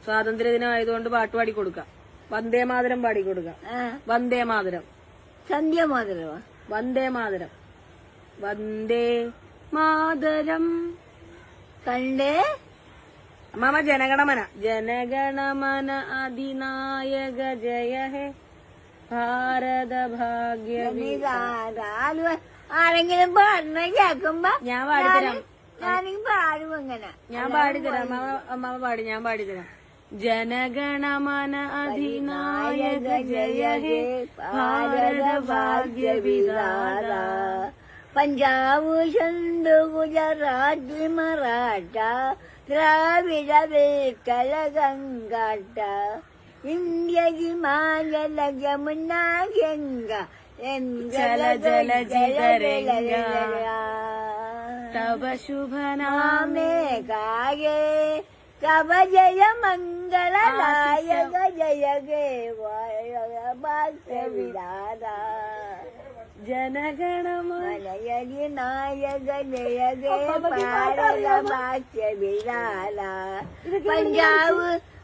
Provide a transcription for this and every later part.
സ്വാതന്ത്ര്യദിനം ആയതുകൊണ്ട് പാട്ട് പാടി കൊടുക്കാം. വന്ദേ മാതരം പാടി കൊടുക്കാം. വന്ദേ മാതരം. സന്ധ്യ മാതരോ? വന്ദേ മാതരം. വന്ദേ മാതരം. കണ്ടേ അമ്മാമ ജനഗണമന. ജനഗണമന അധിനായക ജയ ഹേ ഭാരത ഭാഗ്യ. ആരെങ്കിലും പാടുന്ന കേൾക്കുമ്പോ ഞാൻ പാടിത്തരാം. ഞാനെങ്കിൽ പാടും. അങ്ങനെ ഞാൻ പാടിത്തരാം. അമ്മാമ പാടി, ഞാൻ പാടിത്തരാം. ജനഗണമന അധിനായക ജയ ഹേ ഭാരത ഭാഗ്യ വിധാത. പഞ്ചാബ് സിന്ധു ഗുജറാത്തി മറാഠ ദ്രാവിഡ വേക്കല ഗംഗാട്ട ഇന്ത്യ ഹിമാലയ യമുന ഗംഗ ജല ജല ജിതരംഗ തവ ശുഭ നാമേ ഗായേ തവ ജയ മംഗളദായക ജയ ഗേ ഭാഗ്യ വിധാത. ജനഗണമനയതി നായക ജയ ഗേ ഭാരത ഭാഗ്യ വിധാത.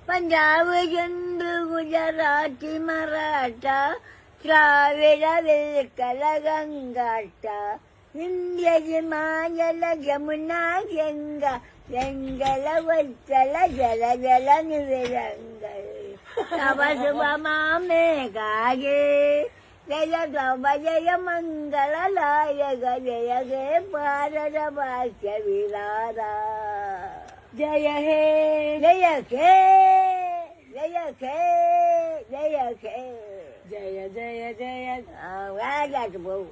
പഞ്ചാബ് സിന്ധു ഗുജറാത്തി മറാഠ ദ്രാവിഡ വേക്കല ഗംഗാട്ട ഇന്ത്യ ഹിമാലയ യമുന ഗംഗ ഗംഗല വത്സല ജല ജല നിരംഗൾ തവ ശുഭമാമേ ഗായേ ജയ തവ ജയ മംഗളദായക ജയ ഹേ ഭാരത ഭാഗ്യ വിധാത. ജയ ഹേ ജയ ഹേ ജയ ഹേ ജയ ഹേ. ജയ ജയ ജയ. വേഗാട്ട് പോവും.